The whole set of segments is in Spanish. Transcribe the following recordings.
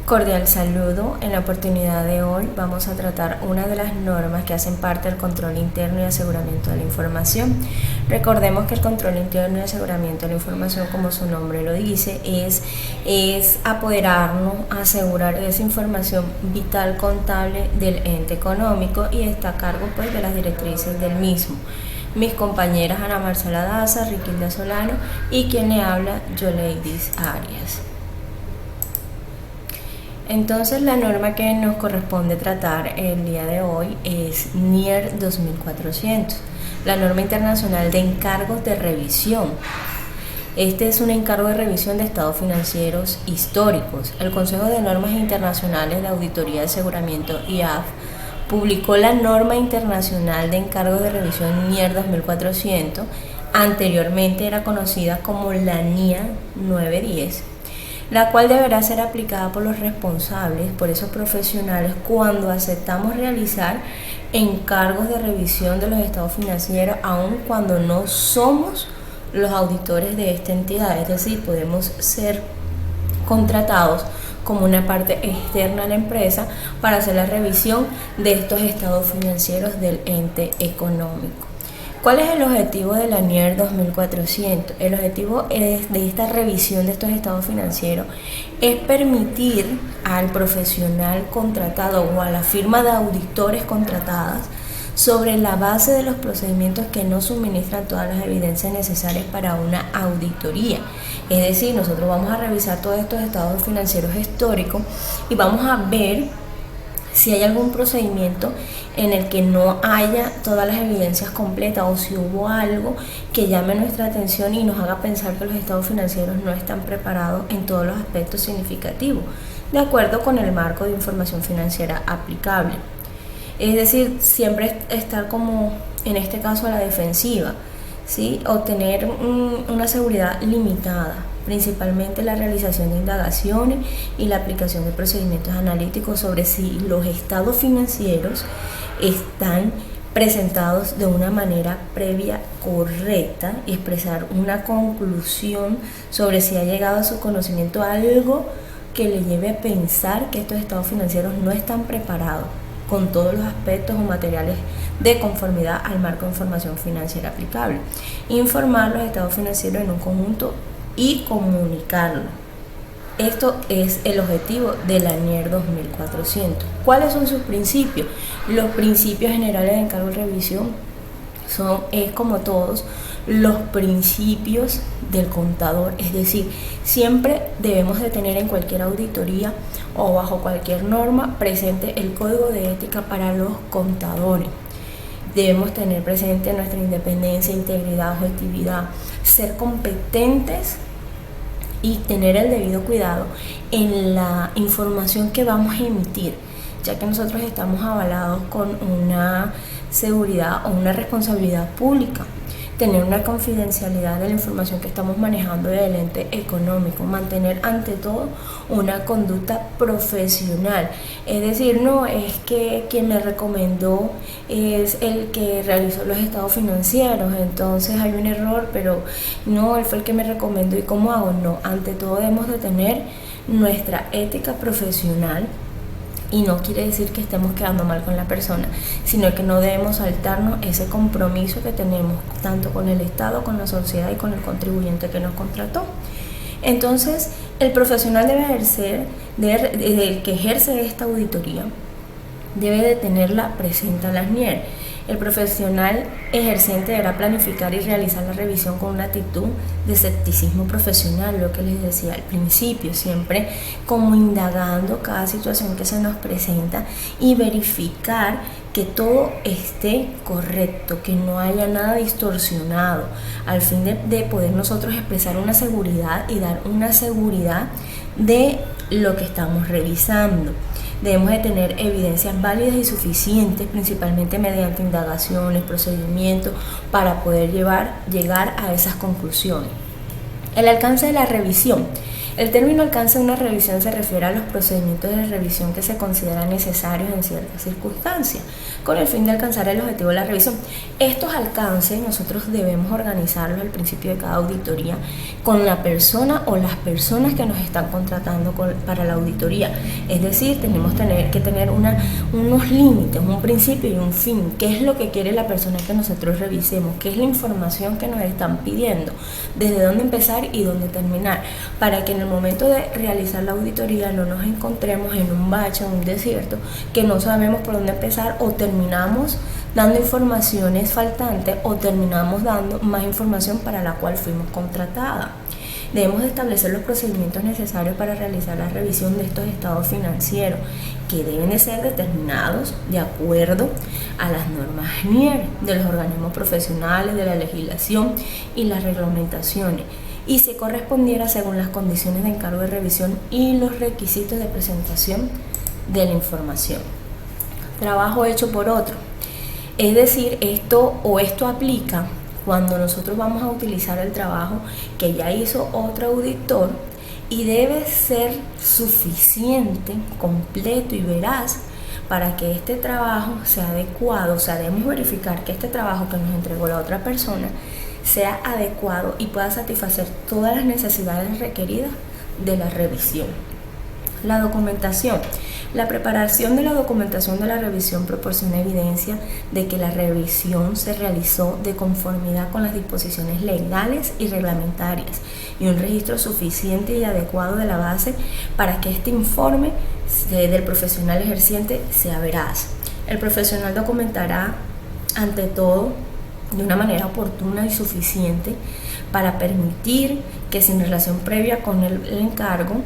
Cordial saludo. En la oportunidad de hoy vamos a tratar una de las normas que hacen parte del control interno y aseguramiento de la información. Recordemos que el control interno y aseguramiento de la información, como su nombre lo dice, es apoderarnos, asegurar esa información vital contable del ente económico y está a cargo pues de las directrices del mismo. Mis compañeras Ana Marcela Daza, Riquilda Solano y quien le habla, Yoleidis Arias. Entonces la norma que nos corresponde tratar el día de hoy es NIR 2400, la norma internacional de encargos de revisión. Este es un encargo de revisión de estados financieros históricos. El Consejo de Normas Internacionales de Auditoría de Aseguramiento, IAF, publicó la norma internacional de encargos de revisión NIR 2400, anteriormente era conocida como la NIA 910, la cual deberá ser aplicada por los responsables, por esos profesionales, cuando aceptamos realizar encargos de revisión de los estados financieros, aun cuando no somos los auditores de esta entidad, es decir, podemos ser contratados como una parte externa a la empresa para hacer la revisión de estos estados financieros del ente económico. ¿Cuál es el objetivo de la NIR 2400? El objetivo de esta revisión de estos estados financieros es permitir al profesional contratado o a la firma de auditores contratadas, sobre la base de los procedimientos que nos suministran todas las evidencias necesarias para una auditoría. Es decir, nosotros vamos a revisar todos estos estados financieros históricos y vamos a ver si hay algún procedimiento en el que no haya todas las evidencias completas o si hubo algo que llame nuestra atención y nos haga pensar que los estados financieros no están preparados en todos los aspectos significativos, de acuerdo con el marco de información financiera aplicable. Es decir, siempre estar como, en este caso, a la defensiva, ¿sí? O tener una seguridad limitada, principalmente la realización de indagaciones y la aplicación de procedimientos analíticos sobre si los estados financieros están presentados de una manera previa correcta y expresar una conclusión sobre si ha llegado a su conocimiento algo que le lleve a pensar que estos estados financieros no están preparados con todos los aspectos o materiales de conformidad al marco de información financiera aplicable. Informar los estados financieros en un conjunto y comunicarlo. Esto es el objetivo de la NIR 2400. ¿Cuáles son sus principios? Los principios generales de encargo de revisión es como todos los principios del contador, es decir, siempre debemos de tener en cualquier auditoría o bajo cualquier norma presente el código de ética para los contadores. Debemos tener presente nuestra independencia, integridad, objetividad, ser competentes y tener el debido cuidado en la información que vamos a emitir, ya que nosotros estamos avalados con una seguridad o una responsabilidad pública. Tener una confidencialidad de la información que estamos manejando del ente económico, mantener ante todo una conducta profesional, es decir, no es que quien me recomendó es el que realizó los estados financieros, entonces hay un error, pero no, él fue el que me recomendó y cómo hago. No, ante todo debemos de tener nuestra ética profesional. Y no quiere decir que estemos quedando mal con la persona, sino que no debemos saltarnos ese compromiso que tenemos tanto con el Estado, con la sociedad y con el contribuyente que nos contrató. Entonces, el profesional el que ejerce esta auditoría, debe de tenerla presente a las NIR. El profesional ejerciente deberá planificar y realizar la revisión con una actitud de escepticismo profesional, lo que les decía al principio, siempre como indagando cada situación que se nos presenta y verificar que todo esté correcto, que no haya nada distorsionado, al fin de poder nosotros expresar una seguridad y dar una seguridad de lo que estamos revisando. Debemos de tener evidencias válidas y suficientes, principalmente mediante indagaciones, procedimientos, para poder llegar a esas conclusiones. El alcance de la revisión El término alcance de una revisión se refiere a los procedimientos de revisión que se consideran necesarios en ciertas circunstancias, con el fin de alcanzar el objetivo de la revisión. Estos alcances nosotros debemos organizarlos al principio de cada auditoría con la persona o las personas que nos están contratando para la auditoría. Es decir, tenemos que tener unos límites, un principio y un fin. ¿Qué es lo que quiere la persona que nosotros revisemos? ¿Qué es la información que nos están pidiendo? ¿Desde dónde empezar y dónde terminar? Para que en el momento de realizar la auditoría no nos encontremos en un bache, en un desierto, que no sabemos por dónde empezar o terminamos dando informaciones faltantes o terminamos dando más información para la cual fuimos contratadas. Debemos establecer los procedimientos necesarios para realizar la revisión de estos estados financieros, que deben de ser determinados de acuerdo a las normas NIER de los organismos profesionales, de la legislación y las reglamentaciones, y se correspondiera según las condiciones de encargo de revisión y los requisitos de presentación de la información. Trabajo hecho por otro. Es decir, esto aplica cuando nosotros vamos a utilizar el trabajo que ya hizo otro auditor y debe ser suficiente, completo y veraz para que este trabajo sea adecuado. O sea, debemos verificar que este trabajo que nos entregó la otra persona sea adecuado y pueda satisfacer todas las necesidades requeridas de la revisión. La documentación. La preparación de la documentación de la revisión proporciona evidencia de que la revisión se realizó de conformidad con las disposiciones legales y reglamentarias y un registro suficiente y adecuado de la base para que este informe del profesional ejerciente sea veraz. El profesional documentará ante todo de una manera oportuna y suficiente para permitir que sin relación previa con el encargo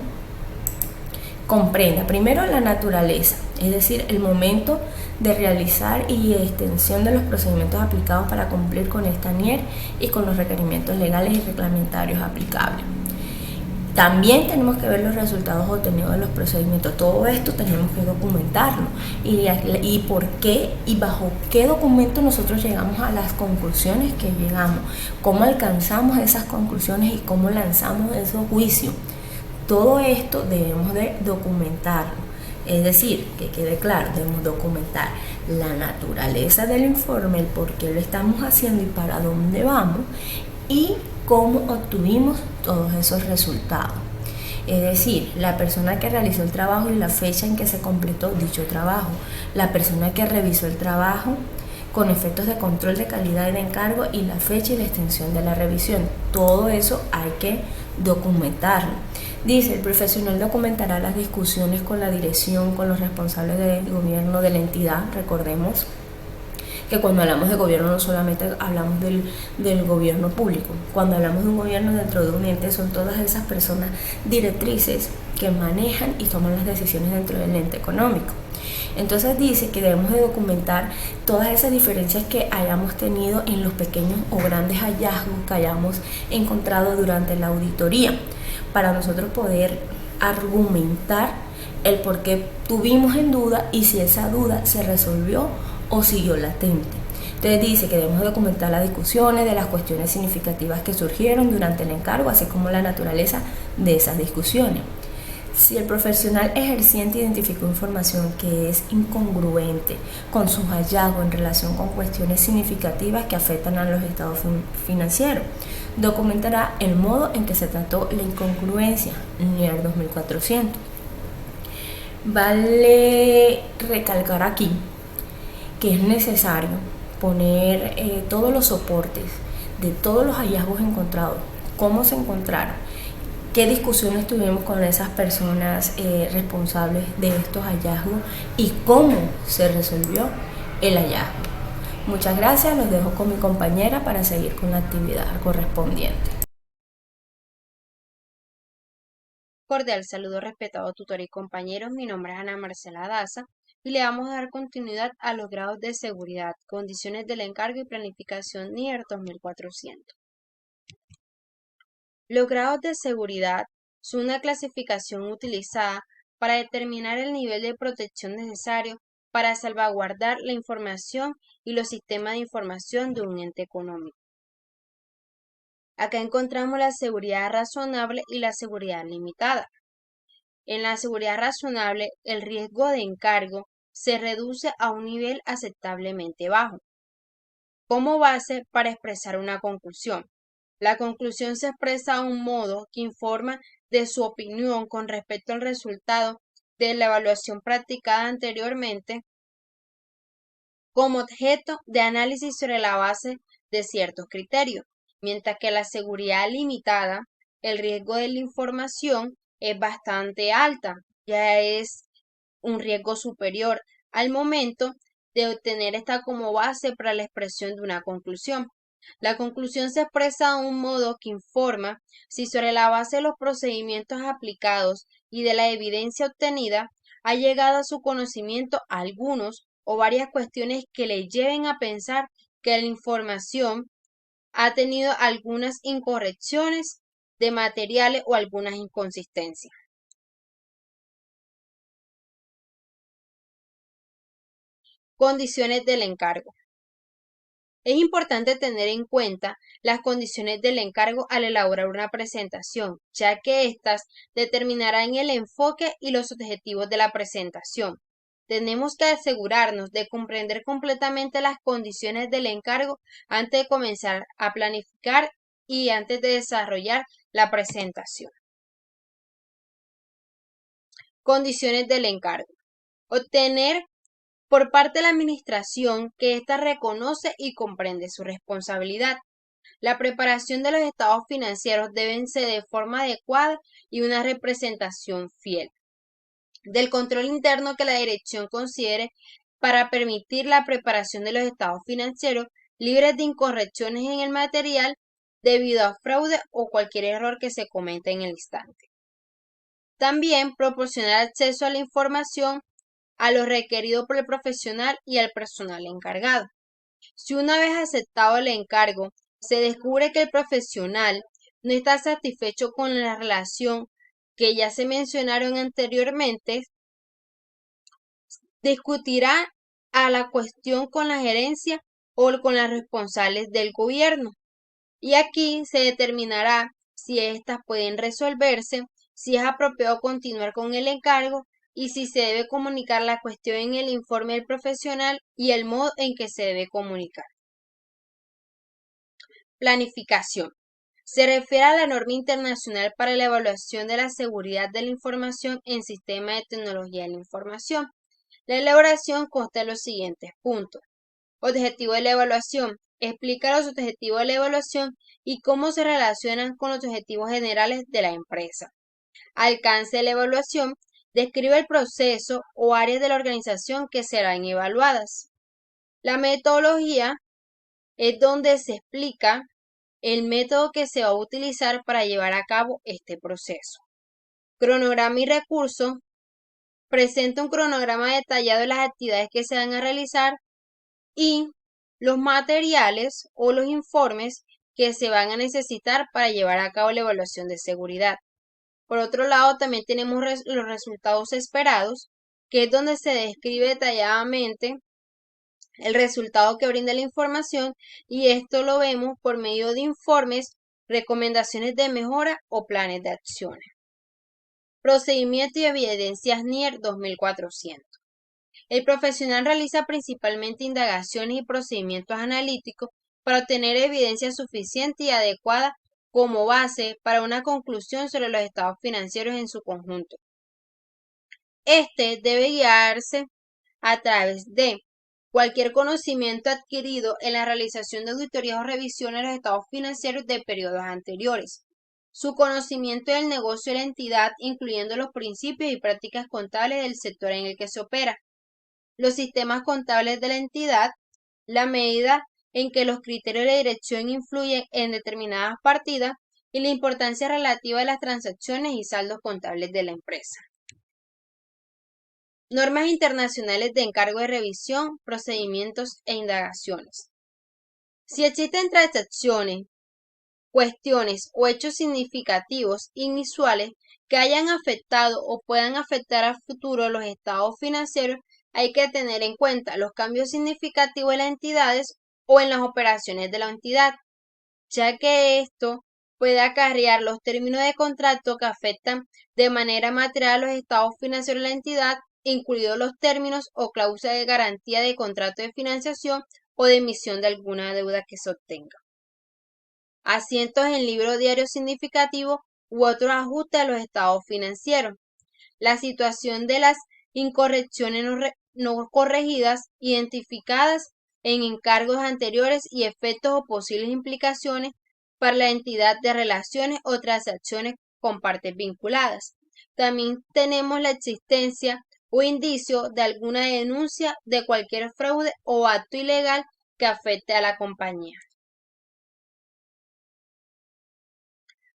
comprenda primero la naturaleza, es decir, el momento de realizar y extensión de los procedimientos aplicados para cumplir con esta NIER y con los requerimientos legales y reglamentarios aplicables. También tenemos que ver los resultados obtenidos de los procedimientos. Todo esto tenemos que documentarlo y por qué y bajo qué documento nosotros llegamos a las conclusiones que llegamos, cómo alcanzamos esas conclusiones y cómo lanzamos esos juicios. Todo esto debemos de documentarlo, es decir, que quede claro, debemos documentar la naturaleza del informe, el por qué lo estamos haciendo y para dónde vamos y cómo obtuvimos todos esos resultados. Es decir, la persona que realizó el trabajo y la fecha en que se completó dicho trabajo, la persona que revisó el trabajo con efectos de control de calidad y de encargo y la fecha y la extensión de la revisión. Todo eso hay que documentarlo. Dice, el profesional documentará las discusiones con la dirección, con los responsables del gobierno de la entidad. Recordemos que cuando hablamos de gobierno no solamente hablamos del gobierno público. Cuando hablamos de un gobierno dentro de un ente son todas esas personas directrices que manejan y toman las decisiones dentro del ente económico. Entonces dice que debemos de documentar todas esas diferencias que hayamos tenido en los pequeños o grandes hallazgos que hayamos encontrado durante la auditoría, para nosotros poder argumentar el por qué tuvimos en duda y si esa duda se resolvió o siguió latente. Entonces dice que debemos documentar las discusiones de las cuestiones significativas que surgieron durante el encargo, así como la naturaleza de esas discusiones. Si el profesional ejerciente identificó información que es incongruente con sus hallazgos en relación con cuestiones significativas que afectan a los estados financieros, documentará el modo en que se trató la incongruencia, NIER 2400. Vale recalcar aquí que es necesario poner todos los soportes de todos los hallazgos encontrados, cómo se encontraron, qué discusiones tuvimos con esas personas responsables de estos hallazgos y cómo se resolvió el hallazgo. Muchas gracias, los dejo con mi compañera para seguir con la actividad correspondiente. Cordial saludo, respetado tutor y compañeros. Mi nombre es Ana Marcela Daza y le vamos a dar continuidad a los grados de seguridad, condiciones del encargo y planificación NIER 2400. Los grados de seguridad son una clasificación utilizada para determinar el nivel de protección necesario para salvaguardar la información y los sistemas de información de un ente económico. Acá encontramos la seguridad razonable y la seguridad limitada. En la seguridad razonable, el riesgo de encargo se reduce a un nivel aceptablemente bajo, como base para expresar una conclusión. La conclusión se expresa de un modo que informa de su opinión con respecto al resultado de la evaluación practicada anteriormente como objeto de análisis sobre la base de ciertos criterios, mientras que la seguridad limitada, el riesgo de la información es bastante alta, ya es un riesgo superior al momento de obtener esta como base para la expresión de una conclusión. La conclusión se expresa de un modo que informa si sobre la base de los procedimientos aplicados y de la evidencia obtenida ha llegado a su conocimiento algunos o varias cuestiones que le lleven a pensar que la información ha tenido algunas incorrecciones de materiales o algunas inconsistencias. Condiciones del encargo. Es importante tener en cuenta las condiciones del encargo al elaborar una presentación, ya que éstas determinarán el enfoque y los objetivos de la presentación. Tenemos que asegurarnos de comprender completamente las condiciones del encargo antes de comenzar a planificar y antes de desarrollar la presentación. Condiciones del encargo. Obtener por parte de la administración que ésta reconoce y comprende su responsabilidad. La preparación de los estados financieros deben ser de forma adecuada y una representación fiel del control interno que la dirección considere para permitir la preparación de los estados financieros libres de incorrecciones en el material debido a fraude o cualquier error que se cometa en el instante. También proporcionar acceso a la información a lo requerido por el profesional y al personal encargado. Si una vez aceptado el encargo se descubre que el profesional no está satisfecho con la relación que ya se mencionaron anteriormente, discutirá a la cuestión con la gerencia o con las responsables del gobierno. Y aquí se determinará si éstas pueden resolverse, si es apropiado continuar con el encargo y si se debe comunicar la cuestión en el informe del profesional y el modo en que se debe comunicar. Planificación. Se refiere a la norma internacional para la evaluación de la seguridad de la información en sistemas de tecnología de la información. La elaboración consta de los siguientes puntos. Objetivo de la evaluación. Explica los objetivos de la evaluación y cómo se relacionan con los objetivos generales de la empresa. Alcance de la evaluación. Describe el proceso o áreas de la organización que serán evaluadas. La metodología es donde se explica el método que se va a utilizar para llevar a cabo este proceso. Cronograma y recursos. Presenta un cronograma detallado de las actividades que se van a realizar y los materiales o los informes que se van a necesitar para llevar a cabo la evaluación de seguridad. Por otro lado, también tenemos los resultados esperados, que es donde se describe detalladamente el resultado que brinda la información y esto lo vemos por medio de informes, recomendaciones de mejora o planes de acciones. Procedimiento y evidencias NIR 2400. El profesional realiza principalmente indagaciones y procedimientos analíticos para obtener evidencia suficiente y adecuada como base para una conclusión sobre los estados financieros en su conjunto. Este debe guiarse a través de cualquier conocimiento adquirido en la realización de auditorías o revisiones de los estados financieros de periodos anteriores, su conocimiento del negocio de la entidad, incluyendo los principios y prácticas contables del sector en el que se opera, los sistemas contables de la entidad, la medida en que los criterios de dirección influyen en determinadas partidas y la importancia relativa de las transacciones y saldos contables de la empresa. Normas internacionales de encargo de revisión, procedimientos e indagaciones. Si existen transacciones, cuestiones o hechos significativos inusuales que hayan afectado o puedan afectar a futuro los estados financieros, hay que tener en cuenta los cambios significativos de las entidades o en las operaciones de la entidad, ya que esto puede acarrear los términos de contrato que afectan de manera material los estados financieros de la entidad, incluidos los términos o cláusulas de garantía de contrato de financiación o de emisión de alguna deuda que se obtenga. Asientos en libro diario significativo u otros ajustes a los estados financieros. La situación de las incorrecciones no corregidas identificadas en encargos anteriores y efectos o posibles implicaciones para la entidad de relaciones o transacciones con partes vinculadas. También tenemos la existencia o indicio de alguna denuncia de cualquier fraude o acto ilegal que afecte a la compañía.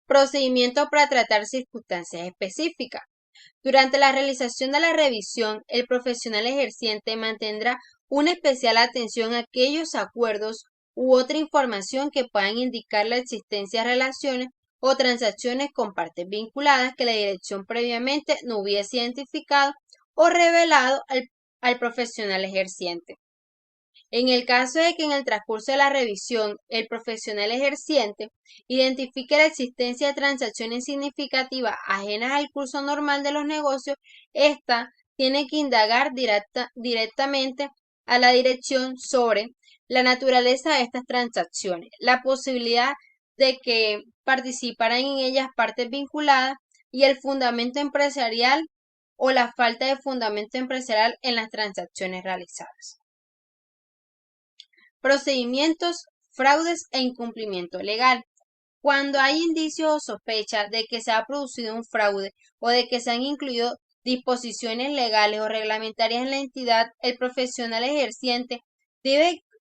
Procedimiento para tratar circunstancias específicas. Durante la realización de la revisión, el profesional ejerciente mantendrá una especial atención a aquellos acuerdos u otra información que puedan indicar la existencia de relaciones o transacciones con partes vinculadas que la dirección previamente no hubiese identificado o revelado al profesional ejerciente. En el caso de que en el transcurso de la revisión el profesional ejerciente identifique la existencia de transacciones significativas ajenas al curso normal de los negocios, ésta tiene que indagar directamente a la dirección sobre la naturaleza de estas transacciones, la posibilidad de que participaran en ellas partes vinculadas y el fundamento empresarial o la falta de fundamento empresarial en las transacciones realizadas. Procedimientos, fraudes e incumplimiento legal. Cuando hay indicios o sospechas de que se ha producido un fraude o de que se han incluido disposiciones legales o reglamentarias en la entidad, el profesional ejerciente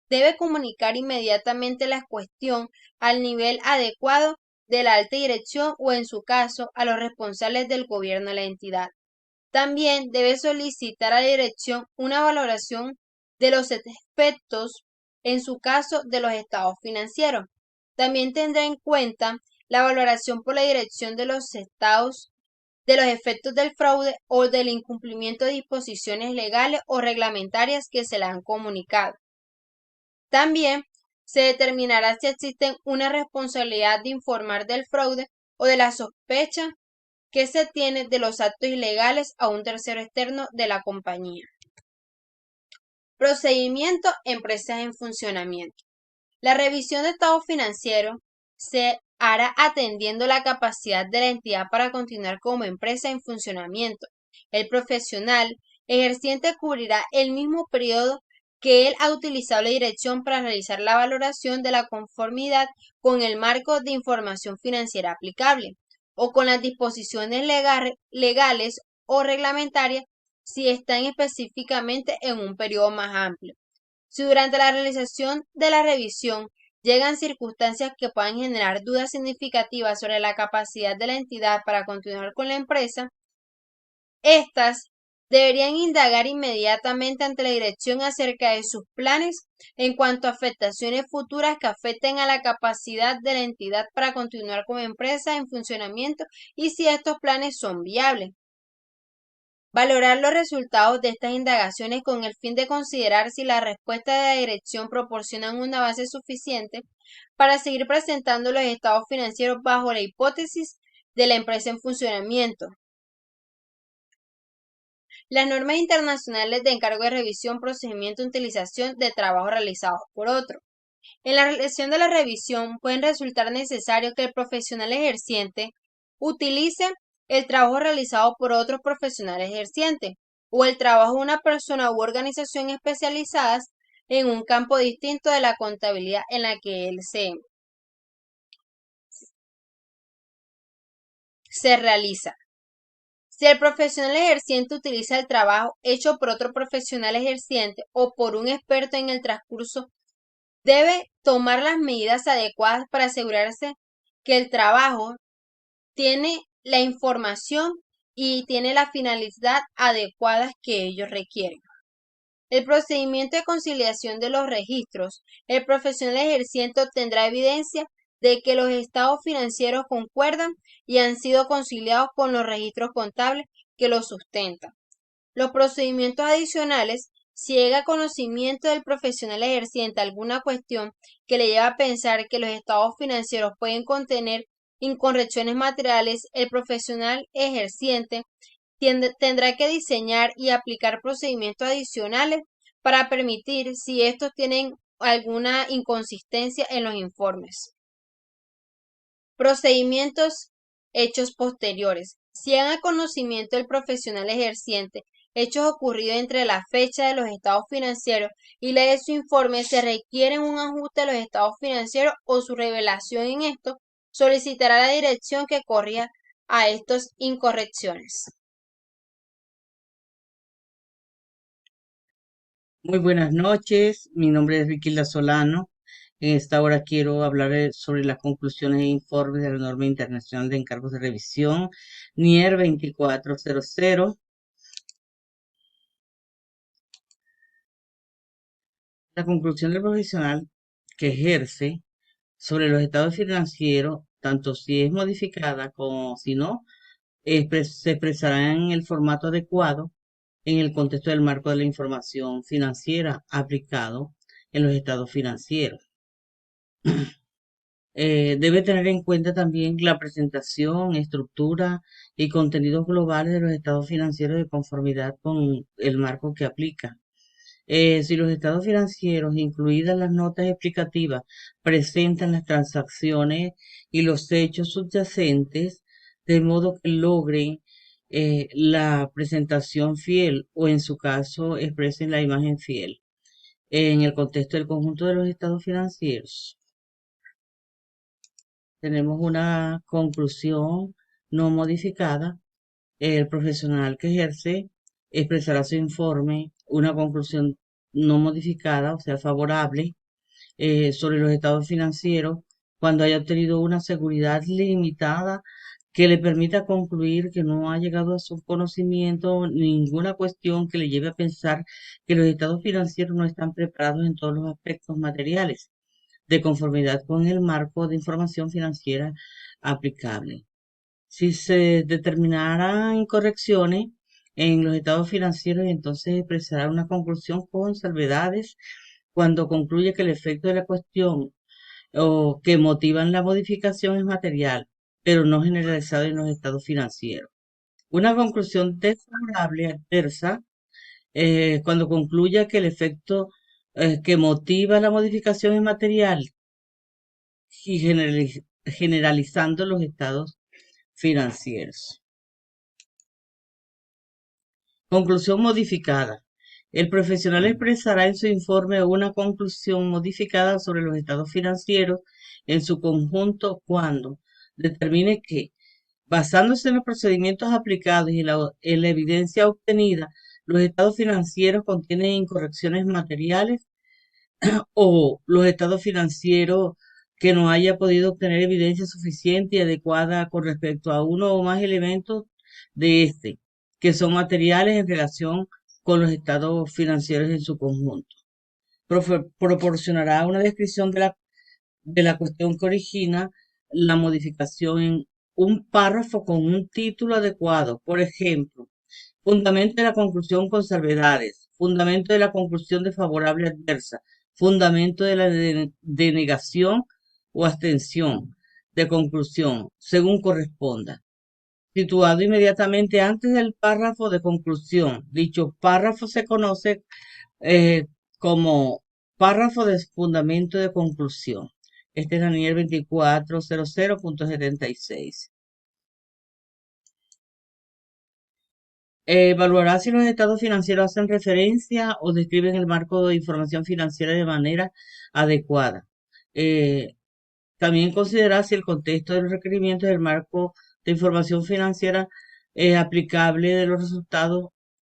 debe comunicar inmediatamente la cuestión al nivel adecuado de la alta dirección o, en su caso, a los responsables del gobierno de la entidad. También debe solicitar a la dirección una valoración de los efectos, en su caso, de los estados financieros. También tendrá en cuenta la valoración por la dirección de los estados de los efectos del fraude o del incumplimiento de disposiciones legales o reglamentarias que se le han comunicado. También se determinará si existe una responsabilidad de informar del fraude o de la sospecha que se tiene de los actos ilegales a un tercero externo de la compañía. Procedimiento: empresas en funcionamiento. La revisión de estado financiero se hará atendiendo la capacidad de la entidad para continuar como empresa en funcionamiento. El profesional ejerciente cubrirá el mismo periodo que él ha utilizado la dirección para realizar la valoración de la conformidad con el marco de información financiera aplicable o con las disposiciones legales o reglamentarias si están específicamente en un periodo más amplio. Si durante la realización de la revisión llegan circunstancias que puedan generar dudas significativas sobre la capacidad de la entidad para continuar con la empresa, estas deberían indagar inmediatamente ante la dirección acerca de sus planes en cuanto a afectaciones futuras que afecten a la capacidad de la entidad para continuar como empresa en funcionamiento y si estos planes son viables. Valorar los resultados de estas indagaciones con el fin de considerar si la respuesta de la dirección proporcionan una base suficiente para seguir presentando los estados financieros bajo la hipótesis de la empresa en funcionamiento. Las normas internacionales de encargo de revisión, procedimiento de utilización de trabajo realizados por otro. En la realización de la revisión pueden resultar necesario que el profesional ejerciente utilice el trabajo realizado por otros profesionales ejercientes o el trabajo de una persona u organización especializadas en un campo distinto de la contabilidad en la que él se realiza. Si el profesional ejerciente utiliza el trabajo hecho por otro profesional ejerciente o por un experto en el transcurso, debe tomar las medidas adecuadas para asegurarse que el trabajo tiene la información y tiene la finalidad adecuada que ellos requieren. El procedimiento de conciliación de los registros. El profesional ejerciente obtendrá evidencia de que los estados financieros concuerdan y han sido conciliados con los registros contables que los sustentan. Los procedimientos adicionales: si llega a conocimiento del profesional ejerciente alguna cuestión que le lleva a pensar que los estados financieros pueden contener incorrecciones materiales, el profesional ejerciente tendrá que diseñar y aplicar procedimientos adicionales para permitir si estos tienen alguna inconsistencia en los informes. Procedimientos hechos posteriores. Si haga conocimiento del profesional ejerciente hechos ocurridos entre la fecha de los estados financieros y la de su informe, se requiere un ajuste de los estados financieros o su revelación en esto, solicitará a la dirección que corrija a estas incorrecciones. Muy buenas noches, mi nombre es Riquilda Solano. En esta hora quiero hablar sobre las conclusiones e informes de la norma internacional de encargos de revisión NIER 2400. La conclusión del profesional que ejerce sobre los estados financieros, tanto si es modificada como si no, se expresará en el formato adecuado en el contexto del marco de la información financiera aplicado en los estados financieros. Debe tener en cuenta también la presentación, estructura y contenidos globales de los estados financieros de conformidad con el marco que aplica. Si los estados financieros, incluidas las notas explicativas, presentan las transacciones y los hechos subyacentes, de modo que logren la presentación fiel o en su caso expresen la imagen fiel en el contexto del conjunto de los estados financieros. Tenemos una conclusión no modificada. El profesional que ejerce expresará su informe, una conclusión no modificada, o sea, favorable, sobre los estados financieros cuando haya obtenido una seguridad limitada que le permita concluir que no ha llegado a su conocimiento ninguna cuestión que le lleve a pensar que los estados financieros no están preparados en todos los aspectos materiales, de conformidad con el marco de información financiera aplicable. Si se determinaran incorrecciones en los estados financieros, entonces expresará una conclusión con salvedades cuando concluye que el efecto de la cuestión o que motivan la modificación es material, pero no generalizado en los estados financieros. Una conclusión desfavorable adversa cuando concluya que el efecto que motiva la modificación es material y generalizando los estados financieros. Conclusión modificada. El profesional expresará en su informe una conclusión modificada sobre los estados financieros en su conjunto cuando determine que, basándose en los procedimientos aplicados y en la evidencia obtenida, los estados financieros contienen incorrecciones materiales o los estados financieros que no haya podido obtener evidencia suficiente y adecuada con respecto a uno o más elementos de este, que son materiales en relación con los estados financieros en su conjunto. Proporcionará una descripción de la cuestión que origina la modificación en un párrafo con un título adecuado. Por ejemplo, fundamento de la conclusión con salvedades, fundamento de la conclusión desfavorable adversa, fundamento de la denegación o abstención de conclusión, según corresponda. Situado inmediatamente antes del párrafo de conclusión. Dicho párrafo se conoce como párrafo de fundamento de conclusión. Este es Daniel 2400.76. Evaluará si los estados financieros hacen referencia o describen el marco de información financiera de manera adecuada. También considerar si el contexto de los requerimientos del marco de información financiera es aplicable de los resultados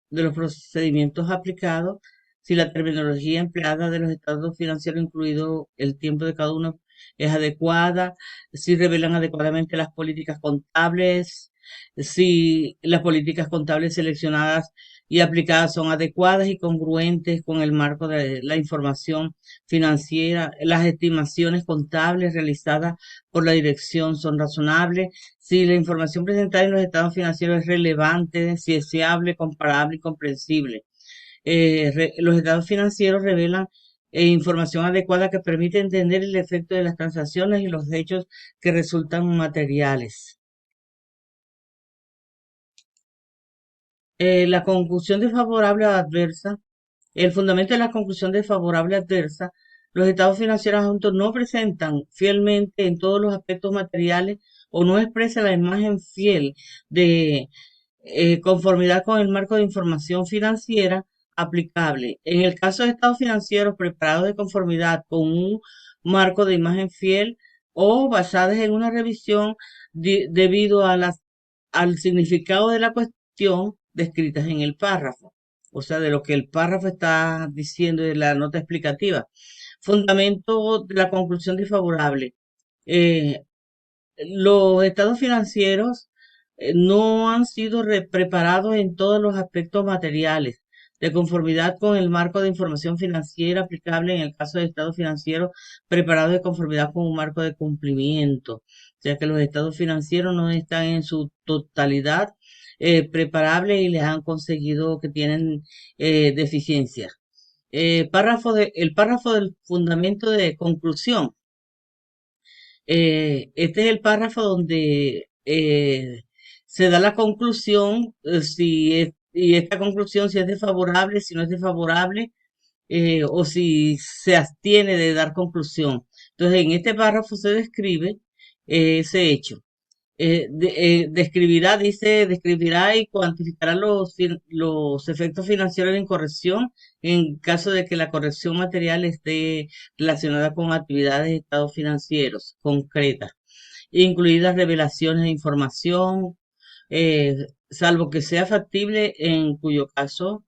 de los procedimientos aplicados, si la terminología empleada de los estados financieros, incluido el tiempo de cada uno, es adecuada, si revelan adecuadamente las políticas contables, si las políticas contables seleccionadas y aplicadas son adecuadas y congruentes con el marco de la información financiera, las estimaciones contables realizadas por la dirección son razonables, si la información presentada en los estados financieros es relevante, si es fiable, comparable y comprensible. Los estados financieros revelan e información adecuada que permite entender el efecto de las transacciones y los hechos que resultan materiales. La conclusión desfavorable o adversa. El fundamento de la conclusión desfavorable adversa, los estados financieros adjuntos no presentan fielmente en todos los aspectos materiales o no expresa la imagen fiel de conformidad con el marco de información financiera aplicable. En el caso de estados financieros preparados de conformidad con un marco de imagen fiel o basadas en una revisión debido a al significado de la cuestión descritas en el párrafo, o sea, de lo que el párrafo está diciendo de la nota explicativa. Fundamento de la conclusión desfavorable. Eh, los estados financieros no han sido preparados en todos los aspectos materiales, de conformidad con el marco de información financiera aplicable en el caso de estados financieros preparados de conformidad con un marco de cumplimiento. O sea que los estados financieros no están en su totalidad preparables y les han conseguido que tienen deficiencias. El párrafo del fundamento de conclusión. Este es el párrafo donde se da la conclusión, y esta conclusión si es desfavorable, si no es desfavorable, o si se abstiene de dar conclusión. Entonces, en este párrafo se describe ese hecho. Describirá y cuantificará los efectos financieros de incorrección en caso de que la corrección material esté relacionada con actividades de estados financieros concretas, incluidas revelaciones de información, eh, salvo que sea factible, en cuyo caso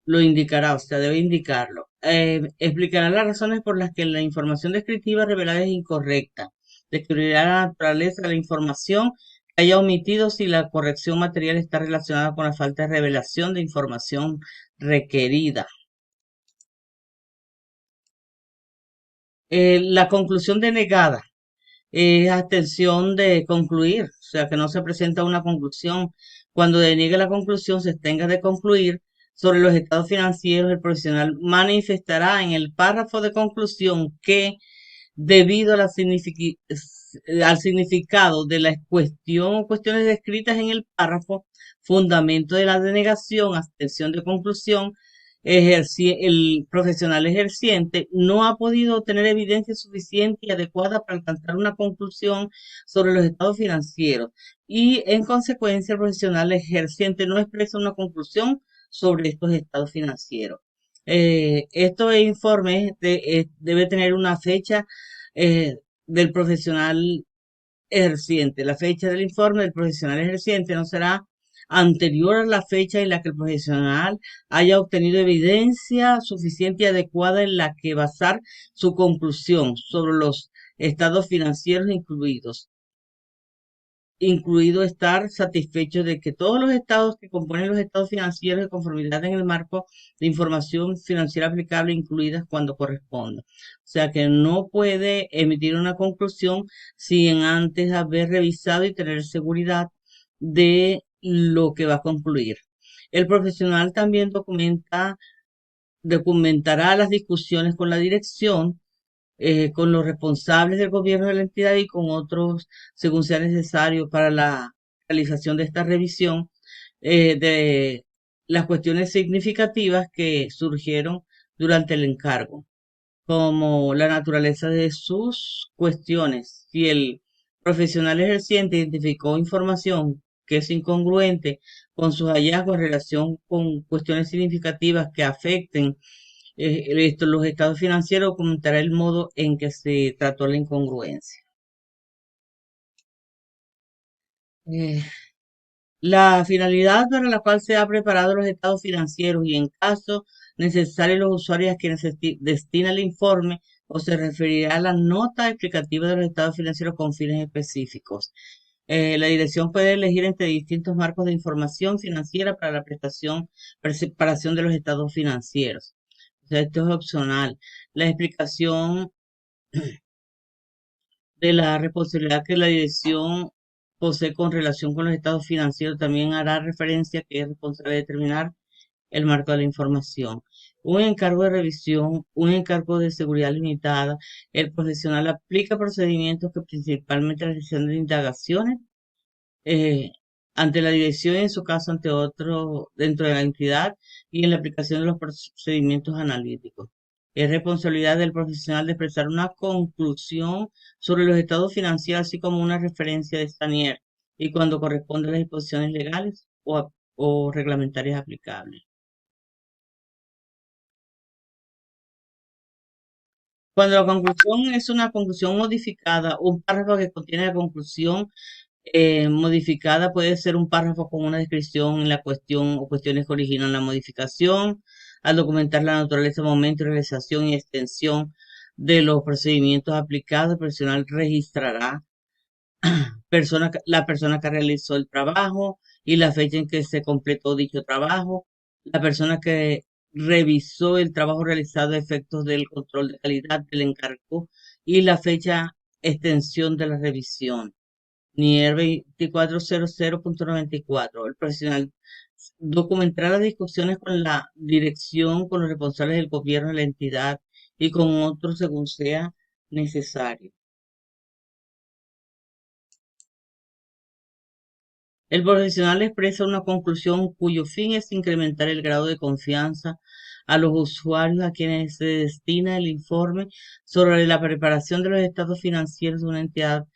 lo indicará, o sea, debe indicarlo. Explicará las razones por las que la información descriptiva revelada es incorrecta. Describirá la naturaleza de la información que haya omitido si la corrección material está relacionada con la falta de revelación de información requerida. La conclusión denegada es abstención de concluir, o sea que no se presenta una conclusión. Cuando deniegue la conclusión, se tenga de concluir sobre los estados financieros, el profesional manifestará en el párrafo de conclusión que, debido a al significado de la cuestión o cuestiones descritas en el párrafo, fundamento de la denegación, abstención de conclusión, el profesional ejerciente no ha podido obtener evidencia suficiente y adecuada para alcanzar una conclusión sobre los estados financieros y, en consecuencia, el profesional ejerciente no expresa una conclusión sobre estos estados financieros. Estos informes debe tener una fecha del profesional ejerciente. La fecha del informe del profesional ejerciente no será anterior a la fecha en la que el profesional haya obtenido evidencia suficiente y adecuada en la que basar su conclusión sobre los estados financieros incluido estar satisfecho de que todos los estados que componen los estados financieros de conformidad en el marco de información financiera aplicable incluidas cuando corresponda. O sea que no puede emitir una conclusión sin antes haber revisado y tener seguridad de lo que va a concluir. El profesional también documentará las discusiones con la dirección, con los responsables del gobierno de la entidad y con otros, según sea necesario, para la realización de esta revisión de las cuestiones significativas que surgieron durante el encargo, como la naturaleza de sus cuestiones. Si el profesional ejerciente identificó información que es incongruente con sus hallazgos en relación con cuestiones significativas que afecten los estados financieros, comentará el modo en que se trató la incongruencia. Eh, la finalidad para la cual se ha preparado los estados financieros y, en caso necesario, los usuarios a quienes se destina el informe o se referirá a la nota explicativa de los estados financieros con fines específicos. La dirección puede elegir entre distintos marcos de información financiera para la preparación de los estados financieros. O sea, esto es opcional. La explicación de la responsabilidad que la dirección posee con relación con los estados financieros también hará referencia que es responsable de determinar el marco de la información. Un encargo de revisión, un encargo de seguridad limitada, el profesional aplica procedimientos que principalmente realizan de indagaciones eh, ante la dirección y en su caso ante otro dentro de la entidad y en la aplicación de los procedimientos analíticos. Es responsabilidad del profesional de expresar una conclusión sobre los estados financieros, así como una referencia de Stanier y cuando corresponde a las disposiciones legales o reglamentarias aplicables. Cuando la conclusión es una conclusión modificada, un párrafo que contiene la conclusión modificada puede ser un párrafo con una descripción en la cuestión o cuestiones que originan la modificación, al documentar la naturaleza, momento, realización y extensión de los procedimientos aplicados, el profesional registrará la persona que realizó el trabajo y la fecha en que se completó dicho trabajo, la persona que revisó el trabajo realizado a efectos del control de calidad del encargo y la fecha extensión de la revisión. NIER 2400.94. El profesional documentará las discusiones con la dirección, con los responsables del gobierno de la entidad y con otros según sea necesario. El profesional expresa una conclusión cuyo fin es incrementar el grado de confianza a los usuarios a quienes se destina el informe sobre la preparación de los estados financieros de una entidad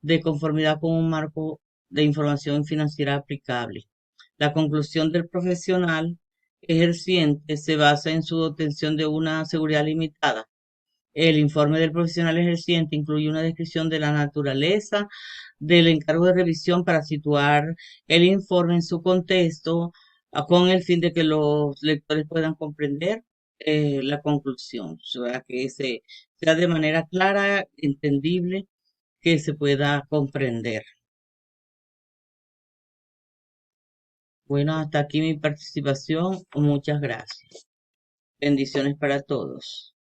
de conformidad con un marco de información financiera aplicable. La conclusión del profesional ejerciente se basa en su obtención de una seguridad limitada. El informe del profesional ejerciente incluye una descripción de la naturaleza del encargo de revisión para situar el informe en su contexto con el fin de que los lectores puedan comprender la conclusión, o sea, que sea de manera clara, entendible, que se pueda comprender. Bueno, hasta aquí mi participación. Muchas gracias. Bendiciones para todos.